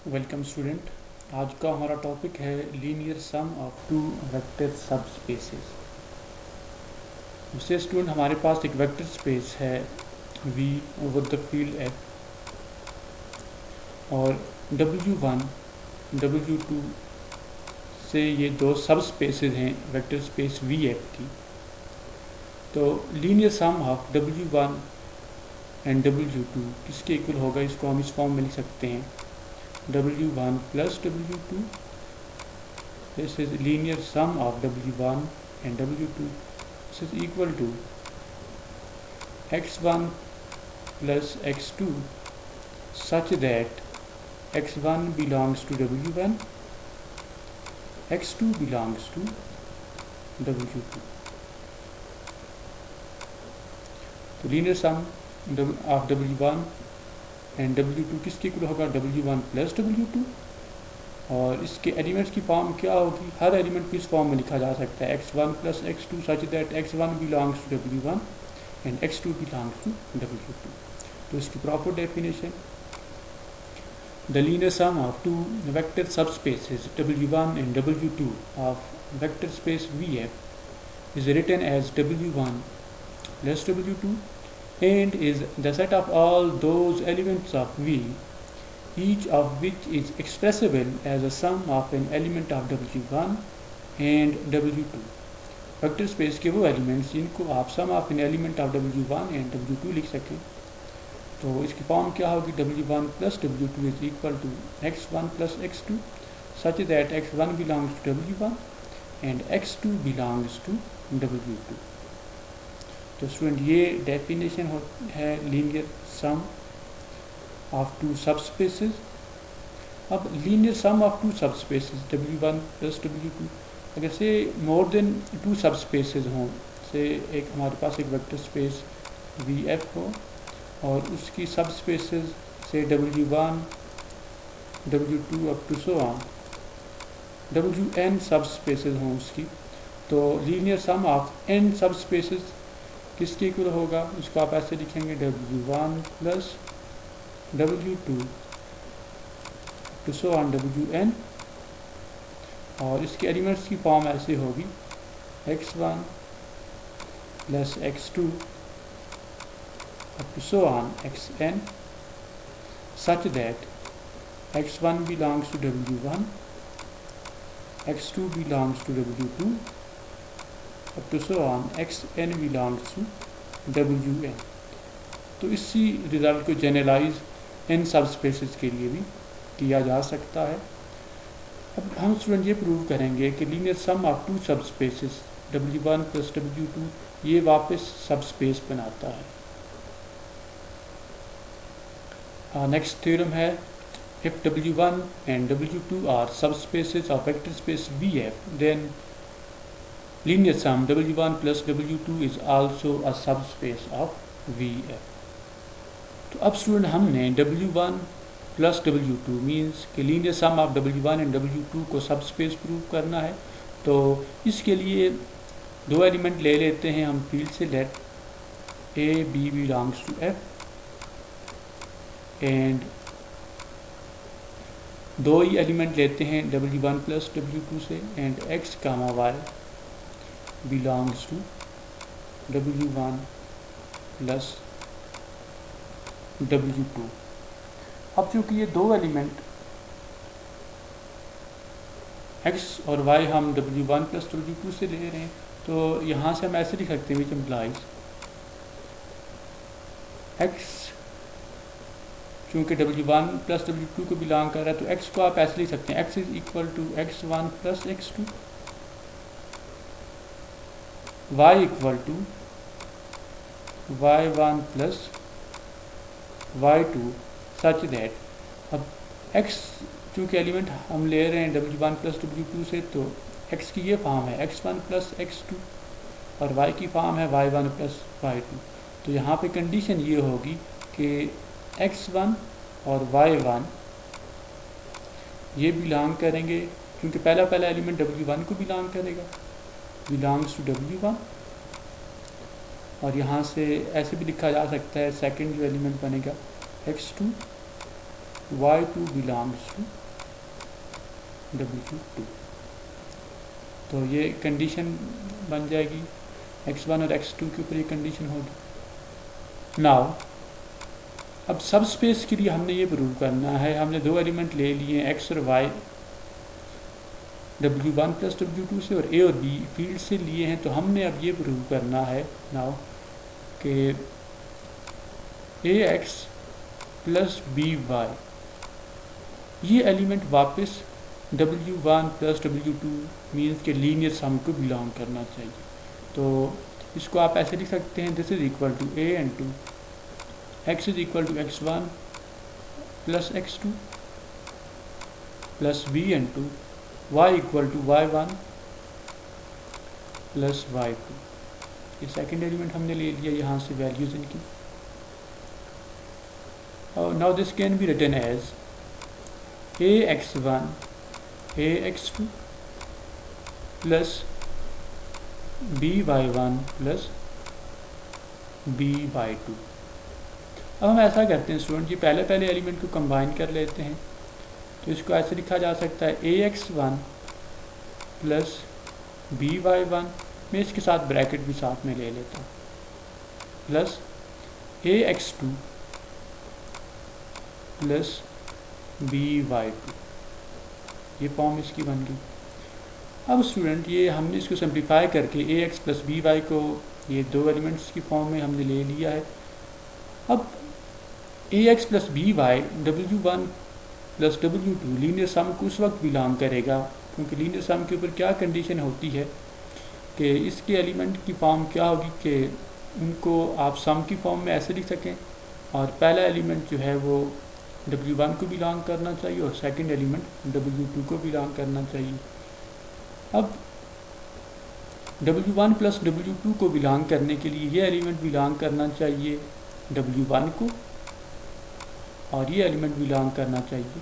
Welcome student. आज का हमारा टॉपिक है linear sum of two vector subspaces. उससे स्टूडेंट हमारे पास एक वेक्टर स्पेस है V over the field F और W1 W2 से ये दो सब स्पेसेस हैं वेक्टर स्पेस VF की। तो linear sum of W1 and W2 किसके इक्वल होगा, इसको हम इस फॉर्म में लिख सकते हैं W1 plus W2. This is linear sum of W1 and W2. This is equal to x1 plus x2 such that x1 belongs to W1, x2 belongs to W2. तो linear sum of W1 and W2 किसके equal होगा, W1 plus W2। और इसके elements की form क्या होगी, हर element को इस फॉर्म में लिखा जा सकता है x1 plus x2 such that x1 belongs to W1 and x2 belongs to W2। तो इसकी proper definition, the linear sum of two vector subspaces W1 and W2 of vector space VF is written as W1 plus W2 and is the set of all those elements of V, each of which is expressible as a sum of an element of W1 and W2। Vector space के वो elements जिनको आप sum of an element of W1 and W2 लिख सकें। तो इसकी form क्या होगी, W1 plus W2 is equal to x1 plus x2 such that x1 belongs to W1 and x2 belongs to W2। तो स्टूडेंट ये डेफिनेशन है linear sum of two subspaces. अब linear sum of two subspaces W1 plus W2, अगर से more than to subspaces हों, से एक हमारे पास एक वेक्टर स्पेस VF हो और उसकी सब स्पेसेस से W1 W2 up to so on WN subspaces हों उसकी, तो linear sum of n subspaces किसके इक्वल होगा, उसको आप ऐसे लिखेंगे W1 plus W2 to so on WN। और इसके एलिमेंट्स की फॉर्म ऐसे होगी x1 plus x2 to so on xn such that x1 belongs to W1, x2 belongs to W2 up to so on xn belongs to wn। तो इसी result को generalise इन सब spaces के लिए भी किया जा सकता है। अब हम स्टूडेंट ये प्रूव करेंगे कि linear sum of two subspaces W1 plus W2 ये वापस सब स्पेस बनाता है। नेक्स्ट थ्योरम है, if W1 and W2 are subspaces of vector space VF then linear sum W1 plus W2 is also a subspace of VF। तो अब student हमने W1 plus W2 means कि linear sum of W1 and W2 को subspace prove करना है। तो इसके लिए दो एलिमेंट ले लेते हैं हम फील्ड से, let A B belongs to F and दो ही एलिमेंट लेते हैं W1 प्लस W2 से and X comma Y belongs to W1 plus W2। अब चूंकि ये दो एलिमेंट X और Y हम W1 प्लस W2 से ले रहे हैं, तो यहाँ से हम ऐसे लिख सकते हैं, विच इम्प्लाइज X चूँकि W1 प्लस W2 को बिलोंग कर रहा है, तो X को आप ऐसे लिख सकते हैं, X is equal to X1 plus X2, y equal to y1 plus y2 such that, अब x चूँकि एलिमेंट हम ले रहे हैं W1 प्लस W2 से, तो x की ये फॉर्म है x1 प्लस x2 और y की फॉर्म है y1 प्लस y2। तो यहाँ पे कंडीशन ये होगी कि x1 और y1 ये बिलोंग करेंगे, क्योंकि पहला एलिमेंट W1 को बिलोंग करेगा, बिलोंग्स टू W1। और यहाँ से ऐसे भी लिखा जा सकता है, सेकंड जो एलिमेंट बनेगा x2 y2 belongs to w2। तो ये कंडीशन बन जाएगी, x1 और x2 के ऊपर ये कंडीशन होगी। नाउ अब सब स्पेस के लिए हमने ये प्रूव करना है, हमने दो एलिमेंट ले लिए x और y w1 प्लस w2 से, और a और b फील्ड से लिए हैं। तो हमने अब ये प्रूव करना है नाउ कि ax प्लस by ये एलिमेंट वापस w1 प्लस w2 मीन्स के लीनियर सम को बिलोंग करना चाहिए। तो इसको आप ऐसे लिख सकते हैं, this is equal to a into x is equal to x1 plus x2 plus b into y equal to y1 plus y2। ये सेकेंड एलिमेंट हमने ले लिया यहाँ से वैल्यूज इनकी। और now this can be written as ax1 ax2 plus by1 plus by2। अब हम ऐसा करते हैं स्टूडेंट जी, पहले एलिमेंट को कंबाइन कर लेते हैं। तो इसको ऐसे लिखा जा सकता है ax1 प्लस by1, मैं इसके साथ ब्रैकेट भी साथ में ले लेता हूँ, प्लस ax2 प्लस by2। ये फॉर्म इसकी बन गई। अब स्टूडेंट ये हमने इसको सिंप्लीफाई करके ax प्लस by को ये दो एलिमेंट्स की फॉर्म में हमने ले लिया है। अब ax plus by w1 plus w2 linear sum को उस वक्त बिलोंग करेगा, क्योंकि लीनियर सम के ऊपर क्या कंडीशन होती है कि इसके एलिमेंट की फॉर्म क्या होगी कि उनको आप सम की फॉर्म में ऐसे लिख सकें, और पहला एलिमेंट जो है वो w1 को बिलोंग करना चाहिए और सेकंड एलिमेंट w2 को बिलोंग करना चाहिए। अब w1 प्लस w2 को बिलोंग करने के लिए ये एलिमेंट बिलोंग करना चाहिए w1 को, और ये एलिमेंट बिलोंग करना चाहिए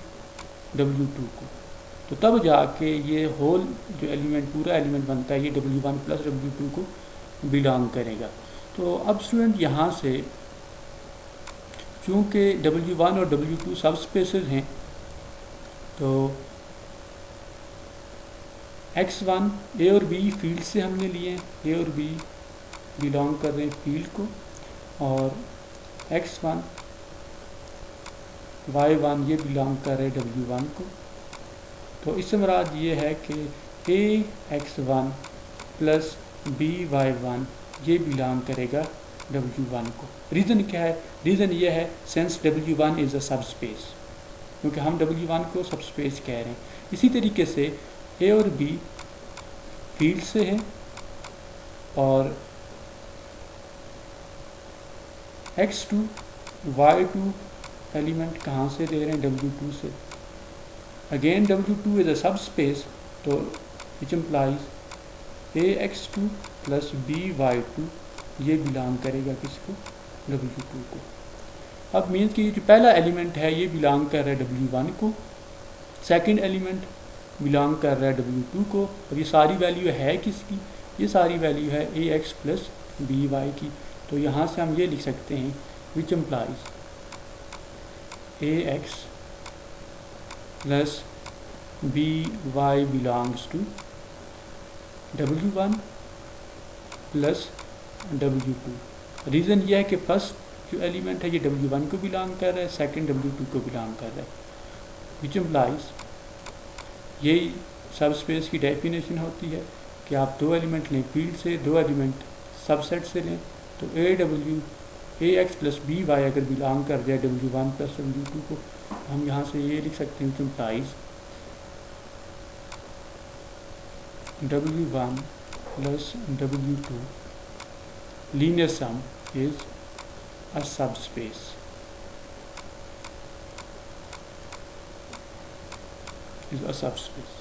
w2 को। तो तब जाके ये होल जो एलिमेंट पूरा एलिमेंट बनता है ये w1 प्लस w2 को बिलोंग करेगा। तो अब स्टूडेंट यहाँ से चूँकि w1 और w2 सब स्पेसेस हैं, तो x1 a और b फील्ड से हमने लिए हैं, a और b बिलोंग कर रहे हैं फील्ड को, और x1 y1 ये बिलोंग कर रहे हैं w1 को। तो इससे मुराद ये है कि ax1 प्लस by1 ये बिलोंग करेगा w1 को। रीज़न क्या है? रीज़न ये है सिंस w1 इज़ अ सब स्पेस, क्योंकि हम w1 को सब स्पेस कह रहे हैं। इसी तरीके से a और b फील्ड से हैं, और x2 y2 एलिमेंट कहाँ से ले रहे हैं? w2 से। अगेन w2 इज़ अ सब स्पेस, तो which implies ax2 plus by2 ये बिलोंग करेगा किसको? w2 को। अब मीन्स कि जो पहला एलिमेंट है ये बिलोंग कर रहा है w1 को, सेकंड एलिमेंट बिलोंग कर रहा है w2 को, और ये सारी वैल्यू है किसकी? ये सारी वैल्यू है ax प्लस by की। तो यहाँ से हम ये लिख सकते हैं which implies ax plus by belongs to w1 plus w2। Reason यह है कि फर्स्ट जो एलिमेंट है ये w1 को बिलोंग कर रहा है, सेकंड w2 को बिलोंग कर रहा है, विच इम्प्लाइज यही सब स्पेस की डेफिनेशन होती है कि आप दो एलिमेंट लें फील्ड से, दो एलिमेंट सबसेट से लें। तो ax प्लस by अगर बिलोंग कर जाए w1 प्लस w2 को, हम यहाँ से ये लिख सकते हैं which implies w1 plus w2 linear sum is a subspace. Is a subspace.